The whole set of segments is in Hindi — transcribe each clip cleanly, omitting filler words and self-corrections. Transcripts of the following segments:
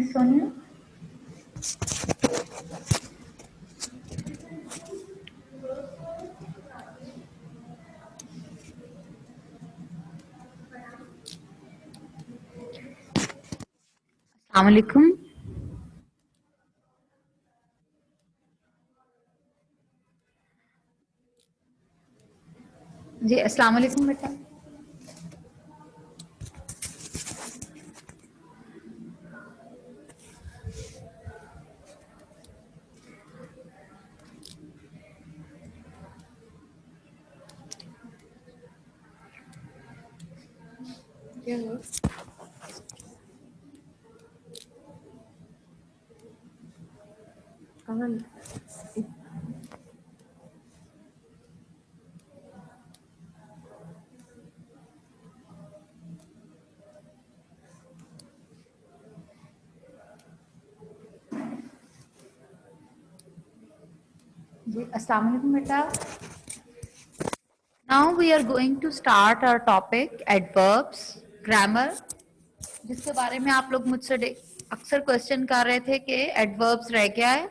मिस सोनिया। अस्सलाम वालेकुम। जी अस्सलाम वालेकुम बेटा। जी अस्सलाम वालेकुम बेटा। Now we are going to start our topic adverbs, grammar, जिसके बारे में आप लोग मुझसे अक्सर क्वेश्चन कर रहे थे कि एडवर्ब्स रह गया है।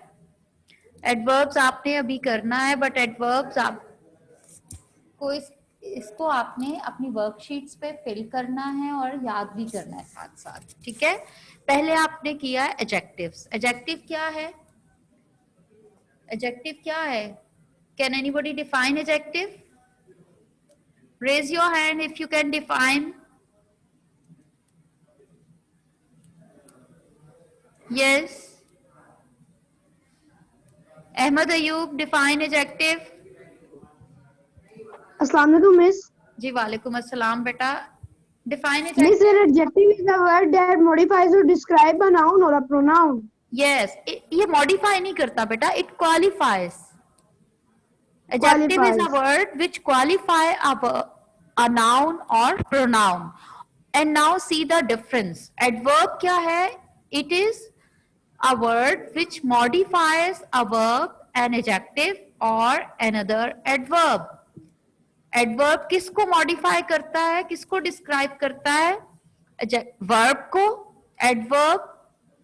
एडवर्ब्स आपने अभी करना है, बट एडवर्ब्स आपको इसको आपने अपनी वर्कशीट्स पे फिल करना है और याद भी करना है साथ साथ, ठीक है। पहले आपने किया है एडजेक्टिव्स। एडजेक्टिव क्या है? एडजेक्टिव क्या है? Can anybody define adjective? Raise your hand if you can define. Yes. Ahmed Ayub, define adjective. Assalamu alaikum, miss. जी वालेकुम अस्सलाम बेटा। Define Miss, adjective. an adjective is a word that modifies or describes a noun or a pronoun. Yes, ये modify नहीं करता बेटा, it qualifies. Adjective is a word which qualify a noun or pronoun. And now see the difference. Adverb क्या है? It is a word which modifies a verb, an adjective or another adverb. Adverb किसको modify करता है, किसको describe करता है? verb को। Adverb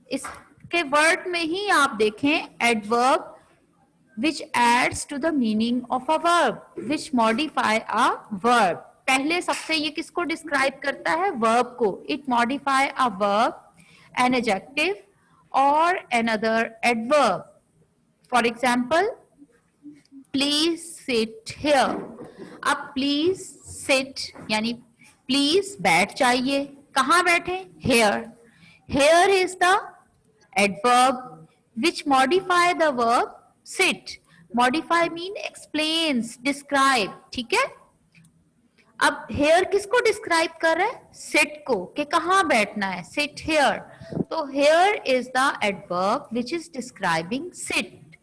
इसके word में ही आप देखें adverb which adds to the meaning of a verb, which modify a verb. पहले सबसे ये किसको describe करता है? verb को. It modify a verb, an adjective or another adverb. For example, please sit here. अब please sit यानी please बैठ जाइए. कहाँ बैठे? Here. Here is the adverb which modify the verb sit. Modify mean explains, describe. ठीक है। अब here किसको describe कर रहा है? sit को, कि कहाँ बैठना है? sit here. तो here is the adverb which is describing sit,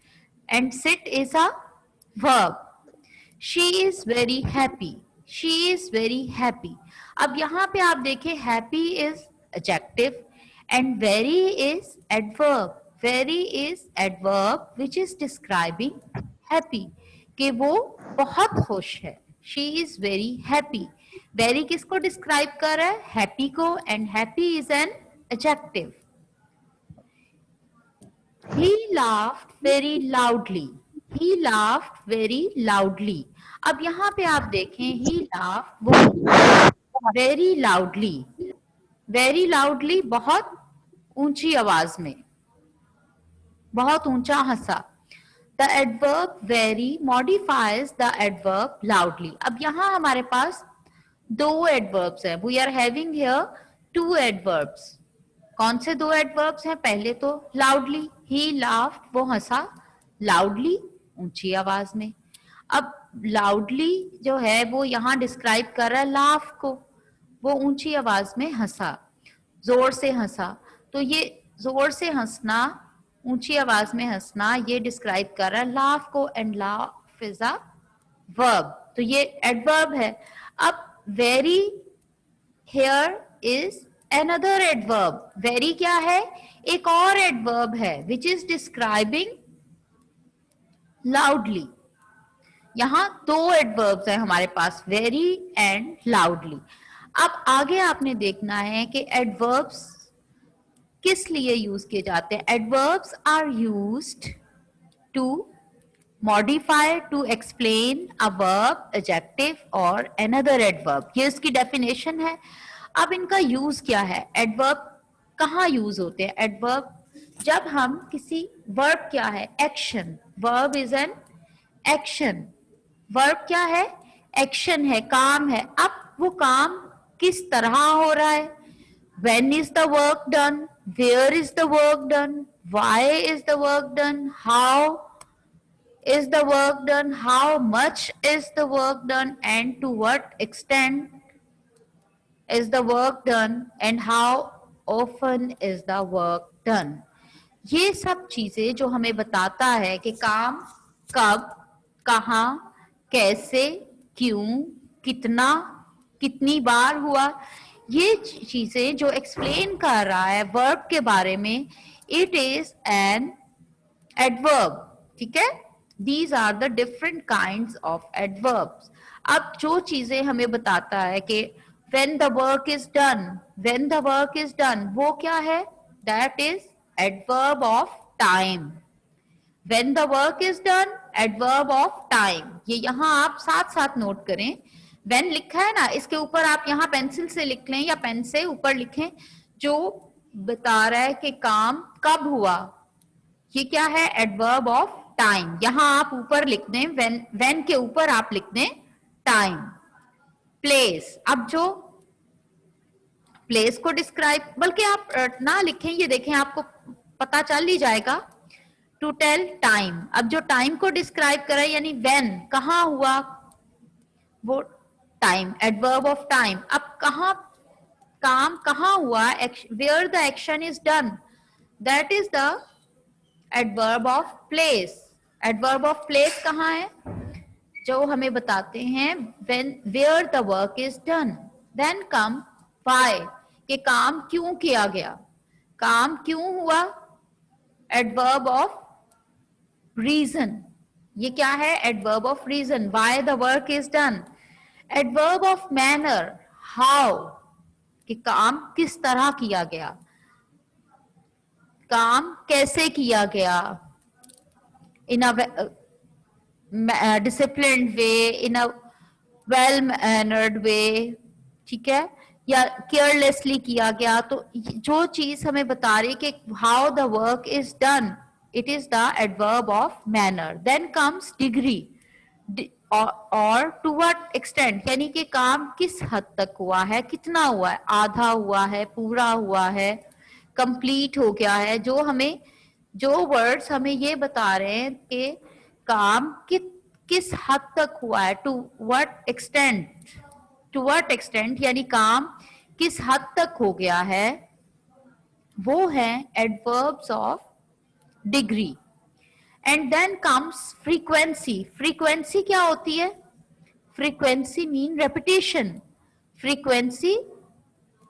and sit is a verb. She is very happy. She is very happy. अब यहाँ पे आप देखें happy is adjective and very is adverb. Very is adverb which is describing happy, कि वो बहुत खुश है. She is very happy. Very किसको describe कर रहा है? Happy को, and happy is an adjective. He laughed very loudly. He laughed very loudly. अब यहाँ पे आप देखें he laughed वो very loudly. Very loudly बहुत ऊंची आवाज में, बहुत ऊंचा हंसा. The adverb very modifies the adverb loudly. अब यहाँ हमारे पास दो adverbs हैं. We are having here two adverbs. कौन से दो adverbs हैं? पहले तो loudly, he laughed वो हंसा, loudly ऊंची आवाज में. अब loudly जो है वो यहाँ describe कर रहा है laugh को, वो ऊंची आवाज में हंसा, जोर से हंसा. तो ये जोर से हंसना, ऊंची आवाज में हंसना, ये डिस्क्राइब कर रहा है लाफ को, and laugh is a verb. तो ये एडवर्ब है. अब very here is another adverb. Very क्या है? एक और एडवर्ब है विच इज डिस्क्राइबिंग लाउडली. यहाँ दो एडवर्ब्स है हमारे पास, वेरी एंड लाउडली. अब आगे आपने देखना है कि एडवर्ब्स किस लिए यूज किए जाते हैं? Adverbs are used to modify, to explain a verb, adjective और अनदर एडवर्ब। ये इसकी डेफिनेशन है। अब इनका यूज क्या है? एडवर्ब कहाँ यूज होते हैं? एडवर्ब जब हम किसी वर्ब क्या है? Action. Verb is an action. Verb क्या है? एक्शन है, काम है। अब वो काम किस तरह हो रहा है? When is the work done? Where is the work done? Why is the work done? How is the work done? How much is the work done? And to what extent is the work done? And how often is the work done? ये सब चीजें जो हमें बताता है कि काम कब, कहाँ, कैसे, क्यों, कितना, कितनी बार हुआ, ये चीजें जो एक्सप्लेन कर रहा है वर्ब के बारे में, इट इज एन एडवर्ब। ठीक है, these are the different kinds of adverbs. अब जो चीजें हमें बताता है कि when the work is done, when the work is done, वो क्या है? That is adverb of time. When the work is done, adverb of time. ये यहाँ आप साथ साथ नोट करें। when लिखा है ना, इसके ऊपर आप यहाँ पेंसिल से लिख लें या पेन से ऊपर लिखें, जो बता रहा है कि काम कब हुआ। ये क्या है? adverb of time. यहाँ आप ऊपर लिख दें, when के ऊपर आप लिख दें time. place, अब जो प्लेस को डिस्क्राइब, बल्कि आप ना लिखें, ये देखें आपको पता चल ही जाएगा। टू टेल टाइम, अब जो टाइम को डिस्क्राइब करा यानी व्हेन, कहाँ हुआ, वो टाइम, एडवर्ब ऑफ टाइम। अब कहाँ काम कहाँ हुआ, where the action is done, that is the adverb of place. Adverb of place कहाँ है? जो हमें बताते हैं when, where the work is done. Then come why, कि काम क्यों किया गया, काम क्यों हुआ, एडवर्ब ऑफ रीजन। ये क्या है? Adverb of reason. Why the work is done. Adverb of manner, how, कि काम किस तरह किया गया, काम कैसे किया गया, in a disciplined way, in a well mannered way, ठीक है, या केयरलेसली किया गया। तो जो चीज हमें बता रही है कि how the work is done, it is the adverb of manner. Then comes degree, और टू व्हाट एक्सटेंट, यानी कि काम किस हद तक हुआ है, कितना हुआ है, आधा हुआ है, पूरा हुआ है, कंप्लीट हो गया है। जो हमें, जो वर्ड्स हमें ये बता रहे हैं कि काम किस हद तक हुआ है, to what extent, to what extent यानी काम किस हद तक हो गया है, वो है adverbs of degree. And then comes frequency. Frequency क्या होती है? Frequency mean repetition. Frequency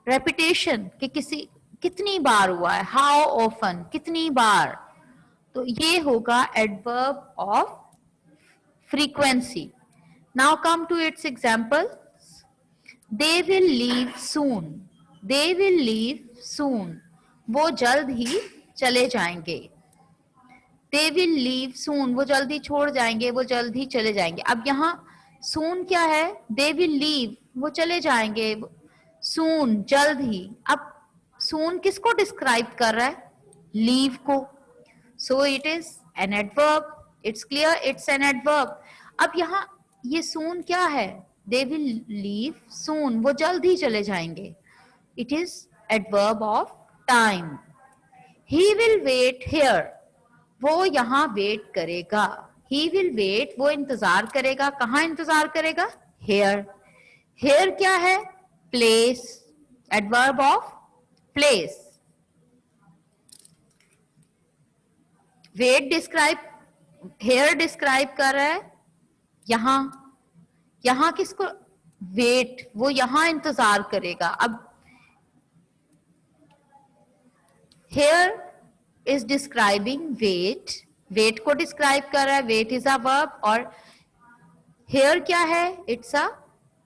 repetition, कि किसी कितनी बार हुआ है, हाउ ऑफन, कितनी बार। तो ये होगा adverb of frequency. Now come to it's example. They will leave soon. They will leave soon. वो जल्द ही चले जाएंगे। They will leave soon. वो जल्द ही छोड़ जाएंगे, वो जल्द ही चले जाएंगे। अब यहाँ soon क्या है? They will leave. वो चले जाएंगे। Soon, जल्द ही। अब soon किसको डिस्क्राइब कर रहा है? Leave को। So it is an adverb. It's clear, it's an adverb. अब यहाँ ये soon क्या है? They will leave soon. वो जल्द ही चले जाएंगे। It is adverb of time. He will wait here. वो यहाँ वेट करेगा। He will wait, वो इंतजार करेगा। कहाँ इंतजार करेगा? Here. Here क्या है? Place. Adverb of place. Wait describe, here describe कर रहा है यहाँ। यहाँ किसको? वेट, वो यहाँ इंतजार करेगा। अब here is describing wait, wait को डिस्क्राइब कर रहा है, वेट इज अ वर्ब। और here क्या है? It's a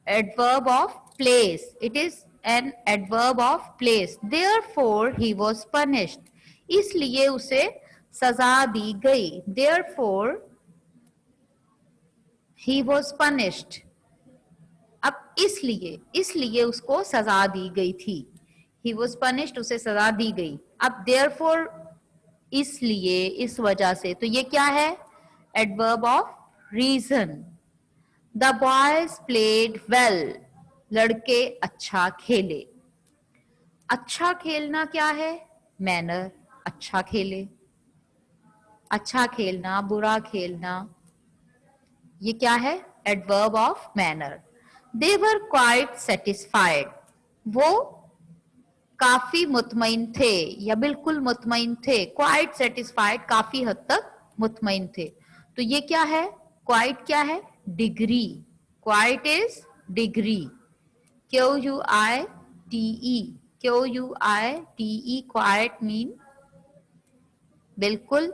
adverb of place, it is an adverb of place. Therefore he was punished. इसलिए उसे सजा दी गई. Therefore he was punished. अब इसलिए उसको सजा दी गई थी. He was punished, उसे सजा दी गई. अब therefore इसलिए, इस वजह से, तो ये क्या है? Adverb of reason. The boys played well. लड़के अच्छा खेले. अच्छा खेलना क्या है? मैनर. अच्छा खेले. अच्छा खेलना, बुरा खेलना, ये क्या है? Adverb of manner. They were quite satisfied. वो काफी मुतमईन थे या बिल्कुल मुतमईन थे. Quite satisfied, काफी हद तक मुतमईन थे. तो ये क्या है? Quite क्या है? Degree. Quite is degree. Q-U-I-T-E. Q-U-I-T-E. Quite mean बिल्कुल,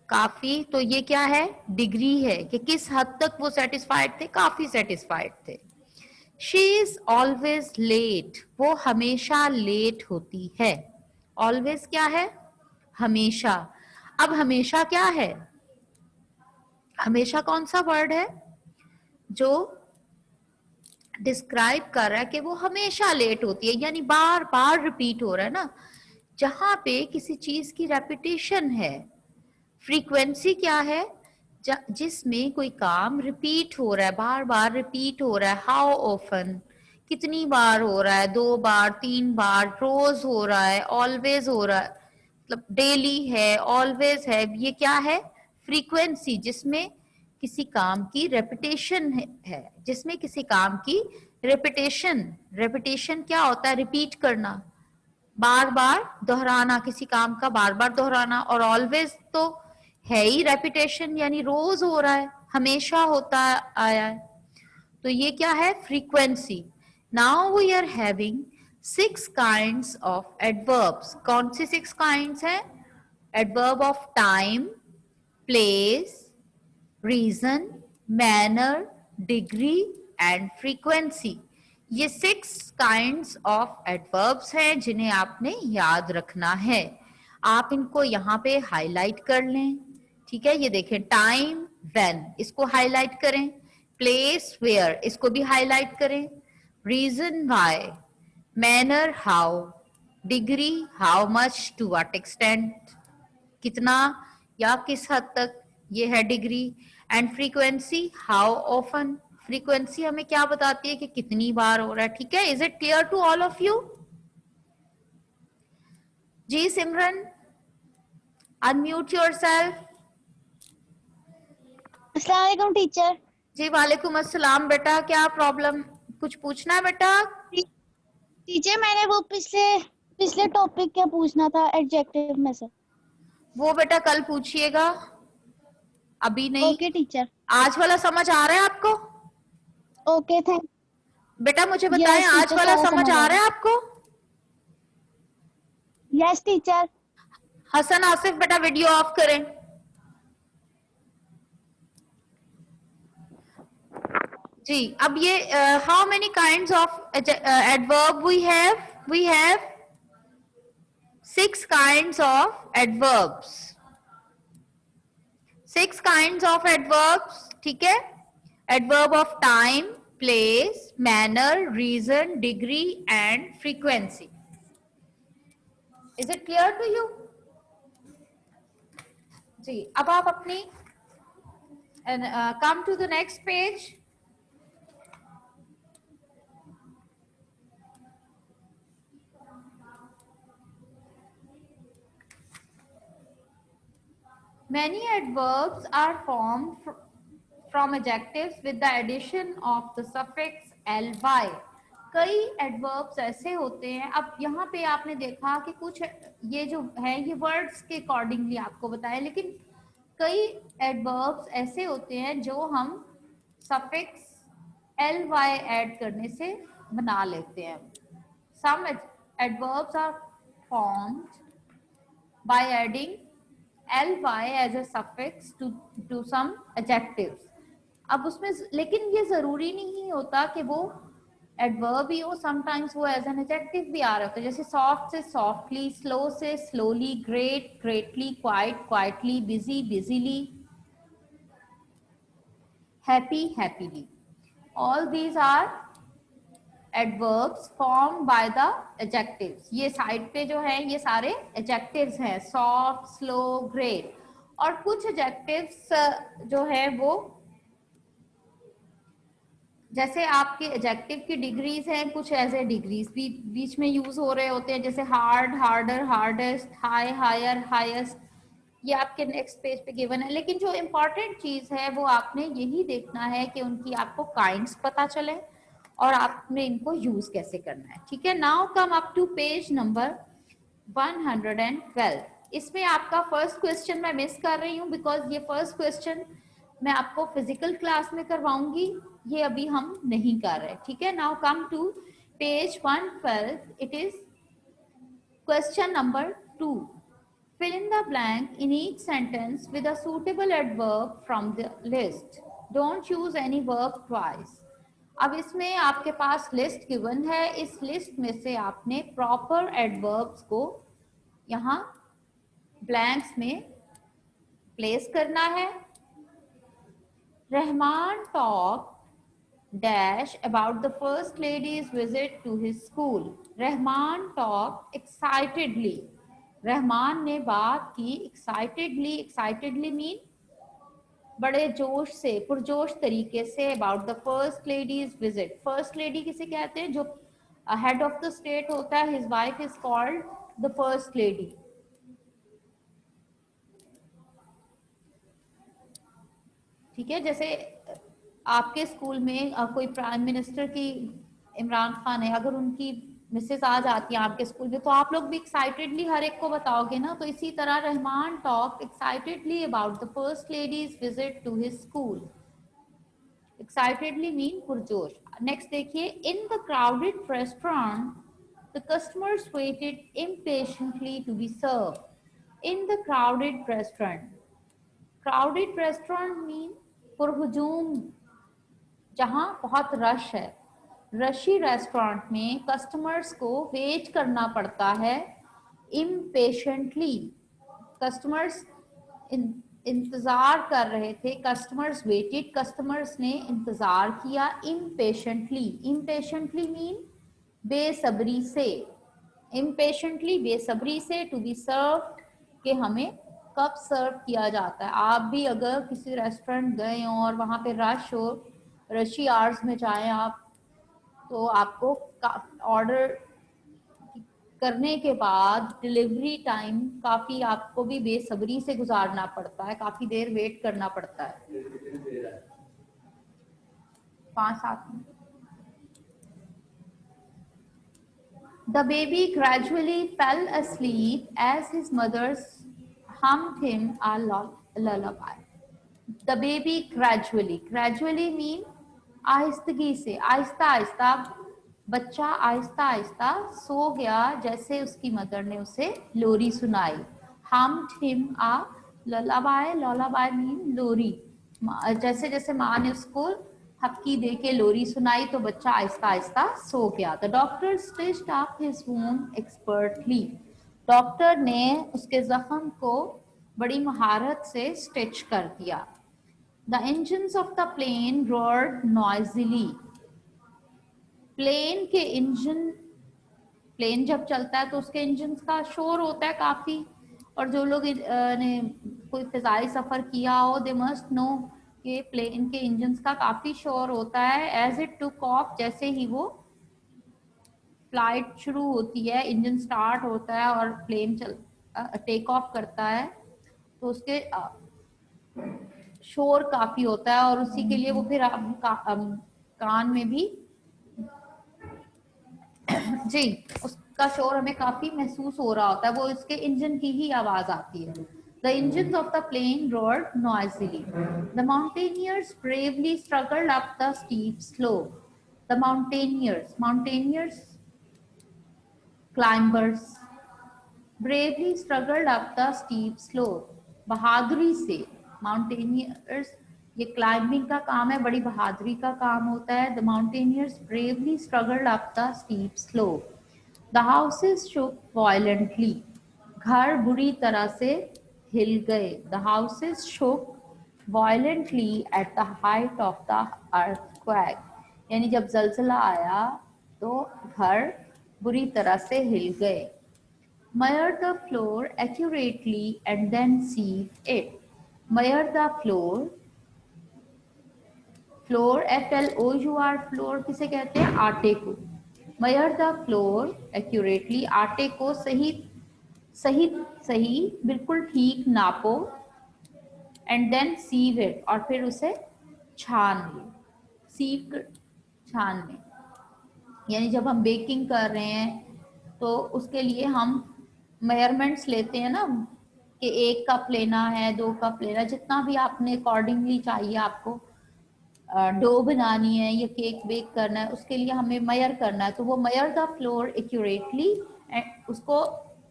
काफी. तो ये क्या है? डिग्री है कि किस हद तक वो सेटिस्फाइड थे. काफी सेटिस्फाइड थे. She is always late. वो हमेशा लेट होती है. ऑलवेज क्या है? हमेशा. अब हमेशा क्या है? हमेशा कौन सा वर्ड है जो डिस्क्राइब कर रहा है कि वो हमेशा लेट होती है, यानी बार बार रिपीट हो रहा है ना. जहां पे किसी चीज की रेपिटेशन है. फ्रीक्वेंसी क्या है? जिसमें कोई काम रिपीट हो रहा है, बार बार रिपीट हो रहा है. हाउ ऑफन, कितनी बार हो रहा है? 2 बार, 3 बार. रोज हो रहा है, ऑलवेज हो रहा है, मतलब डेली है, ऑलवेज है. ये क्या है? फ्रीक्वेंसी, जिसमें किसी काम की रेपिटेशन है. जिसमें किसी काम की रेपिटेशन. रेपिटेशन क्या होता है? रिपीट करना, बार बार दोहराना, किसी काम का बार बार दोहराना. और ऑलवेज तो है ही रेपिटेशन, यानी रोज हो रहा है, हमेशा होता आया है. तो ये क्या है? Frequency. Now we are having 6 kinds of adverbs. कौन सी 6 काइंड्स हैं? Adverb of time, place, reason, manner, degree and frequency. ये 6 काइंड्स ऑफ एडवर्ब्स हैं जिन्हें आपने याद रखना है. आप इनको यहाँ पे हाईलाइट कर लें. ठीक है, ये देखें. टाइम, व्हेन, इसको हाईलाइट करें. प्लेस, वेयर, इसको भी हाईलाइट करें. Reason, why. Manner, how. Degree, how much, to what extent, कितना या किस हद तक, ये है degree. And frequency, how often. Frequency हमें क्या बताती है? कि कितनी बार हो रहा है. ठीक है. Is it clear to all of you? जी सिमरन, अनम्यूट योरसेल्फ. अस्सलाम वालेकुम टीचर. जी वालेकुम अस्सलाम. बेटा क्या प्रॉब्लम, कुछ पूछना है बेटा? टीचर मैंने वो पिछले टॉपिक क्या पूछना था एडजेक्टिव में से. वो बेटा कल पूछिएगा, अभी नहीं. Okay teacher. आज वाला समझ आ रहा है आपको? Okay thank. बेटा मुझे बताएं, Yes, आज teacher, वाला सारा समझ समझ आ आ रहा है आपको? Yes teacher. हसन आसिफ बेटा वीडियो ऑफ करें. जी. अब ये how many kinds of adverb we have? We have 6 kinds of adverbs. 6 kinds of adverbs. ठीक है. Adverb of time, place, manner, reason, degree and frequency. Is it clear to you? जी. अब आप अपनी come to the next page. Many adverbs are formed from adjectives with the addition of the suffix ly. कई adverbs ऐसे होते हैं. अब यहाँ पे आपने देखा कि कुछ ये जो है ये words के accordingly आपको बताया, लेकिन कई adverbs ऐसे होते हैं जो हम suffix ly ऐड करने से बना लेते हैं. Some adverbs are formed by adding ly as a suffix to some adjectives. अब उसमें लेकिन ये जरूरी नहीं होता कि वो एडवर्ब भी हो, समटाइम्स वो एज एन एडजेक्टिव भी आ रहा होता है, जैसे सॉफ्ट से सॉफ्टली, स्लो से slowly, great greatly, quiet quietly, busy busily, happy happily. All these are adverbs formed by the adjectives. ये साइड पे जो है ये सारे adjectives हैं, soft, slow, great. और कुछ adjectives जो है वो जैसे आपके एडजेक्टिव की डिग्रीज हैं, कुछ एज ए डिग्रीज भी बीच में यूज हो रहे होते हैं, जैसे hard, harder, hardest, high, higher, highest. ये आपके नेक्स्ट पेज पे गिवन है. लेकिन जो इम्पोर्टेंट चीज है वो आपने यही देखना है कि उनकी आपको काइंड्स पता चले और आपने इनको यूज कैसे करना है. ठीक है. Now come up to page number 112. इसमें आपका फर्स्ट क्वेश्चन मैं मिस कर रही हूँ बिकॉज ये फर्स्ट क्वेश्चन मैं आपको फिजिकल क्लास में करवाऊंगी, ये अभी हम नहीं कर रहे. ठीक है. Now come to page 112. It is question number 2. Fill in the blank in each sentence with a suitable adverb from the list. Don't use any verb twice. अब इसमें आपके पास लिस्ट गिवन है, इस लिस्ट में से आपने प्रॉपर एडवर्ब्स को यहाँ ब्लैंक्स में प्लेस करना है. Rahman talk dash about the first lady's visit to his school. Rahman talk excitedly. Rahman ने बात की excitedly. excitedly मीन बड़े जोश से, पुरजोश तरीके से about the first lady's visit. first lady किसे कहते हैं? जो head of the state होता है, his wife is called the first lady. ठीक है. जैसे आपके स्कूल में कोई प्राइम मिनिस्टर की, इमरान खान है, अगर उनकी मिसेस आ जाती है आपके स्कूल में तो आप लोग भी एक्साइटेडली हर एक को बताओगे ना. तो इसी तरह Rahman talk excitedly about the first lady's visit to his school. Excitedly mean पुरजोश. नेक्स्ट देखिए. In the crowded restaurant the customers waited impatiently to be serve. In the crowded restaurant. Crowded restaurant mean पुरहुजूम, जहां बहुत रश है. रशी रेस्टोरेंट में कस्टमर्स को वेट करना पड़ता है इम्पेशेंटली. कस्टमर्स इंतजार कर रहे थे. कस्टमर्स वेटेड, कस्टमर्स ने इंतजार किया. इम्पेशेंटली. इम्पेशेंटली मीन बेसब्री से. इम्पेशेंटली बेसब्री से. टू बी सर्व के हमें कब सर्व किया जाता है. आप भी अगर किसी रेस्टोरेंट गए हो और वहां पे रश हो, रशी आवर्स में जाएं आप, तो आपको ऑर्डर करने के बाद डिलीवरी टाइम काफी आपको भी बेसब्री से गुजारना पड़ता है, काफी देर वेट करना पड़ता है. 5-7 minute. The baby gradually fell asleep as his mother's hummed him a lullaby. The baby gradually. Gradually mean आहिस्तगी से, आहिस्ता आहिस्ता. बच्चा आहिस्ता आहिस्ता सो गया जैसे उसकी मदर ने उसे लोरी सुनाई. hummed him a lullaby. lullaby mean लोरी. जैसे जैसे माँ ने उसको हपकी दे के लोरी सुनाई तो बच्चा आहिस्ता आहिस्ता सो गया. The doctor stitched up his wound expertly. Doctor ने उसके जख्म को बड़ी महारत से स्टिच कर दिया. The engines of the plane roared noisily. Plane के इंजन, प्लेन जब चलता है तो उसके इंजन का शोर होता है काफी. और जो लोग ने कोई फिजाई सफर किया हो, दे मस्ट नो कि प्लेन के इंजन का काफी शोर होता है. एज इट टुक ऑफ, जैसे ही वो फ्लाइट शुरू होती है, इंजन स्टार्ट होता है और प्लेन टेक ऑफ करता है, तो उसके शोर काफी होता है. और उसी के लिए वो फिर कान में भी जी उसका शोर हमें काफी महसूस हो रहा होता है, वो इसके इंजन की ही आवाज आती है. The engines of the plane roared noisily. The mountaineers bravely struggled up the steep slope. The mountaineers, climbers, bravely struggled up the steep slope. बहादुरी से. mountaineers ये क्लाइंबिंग का काम है, बड़ी बहादुरी का काम होता है. The mountaineers bravely struggled up the steep slope. The houses shook violently. घर बुरी तरह से हिल गए. The houses shook violently at the height of the earthquake. यानी जब जलजला आया तो घर बुरी तरह से हिल गए. Measure the floor accurately and then sieve it. Measure the floor. Floor FLOUR floor किसे कहते हैं? आटे को. Measure the floor accurately. आटे को सही सही सही बिल्कुल ठीक नापो. And then sieve it. और फिर उसे छान लो. sieve छान लें. यानी जब हम बेकिंग कर रहे हैं तो उसके लिए हम मेजरमेंट्स लेते हैं ना, कि 1 कप लेना है, 2 कप लेना, जितना भी आपने अकॉर्डिंगली चाहिए आपको डो बनानी है या केक बेक करना है, उसके लिए हमें मेजर करना है. तो वो मेजर द फ्लोर एक्यूरेटली, उसको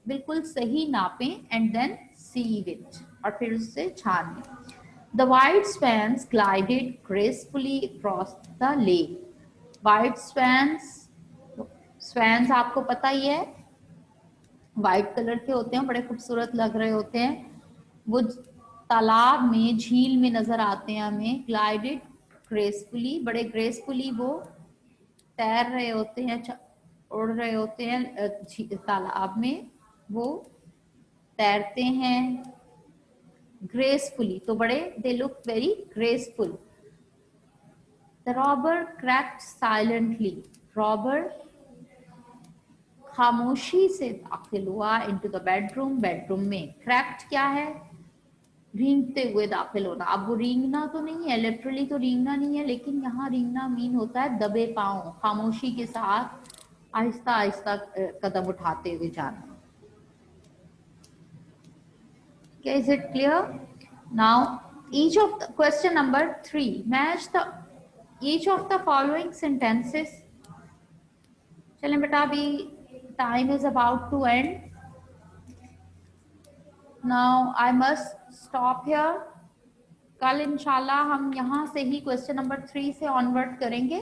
बिल्कुल सही नापें. एंड देन सीव इट, और फिर उससे छान लें. The white swans glided gracefully across the lake. White swans, swans आपको पता ही है, वाइट कलर के होते हैं, बड़े खूबसूरत लग रहे होते हैं. वो तालाब में, झील में नजर आते हैं हमें. ग्लाइडेड ग्रेसफुली, बड़े ग्रेसफुली वो तैर रहे होते हैं, उड़ रहे होते हैं तालाब में, वो तैरते हैं ग्रेसफुली. तो बड़े, they look very graceful. The robber cracked silently. Robber खामोशी से दाखिल हुआ इनटू द बेडरूम. बेडरूम में. क्रैक्ड क्या है? रेंगते हुए दाखिल होना. अब वो रेंगना तो नहीं है, लिटरली तो रेंगना नहीं है, लेकिन यहाँ रेंगना मीन होता है दबे पांव, खामोशी के साथ आहिस्ता आहिस्ता कदम उठाते हुए जाना. Okay, is it clear? Now, each of the question number 3, match the each of the following sentences. चलें बेटा, अभी time is about to end. Now I must stop here. कल इंशाल्लाह हम यहाँ से ही क्वेश्चन नंबर 3 से ऑनवर्ड करेंगे.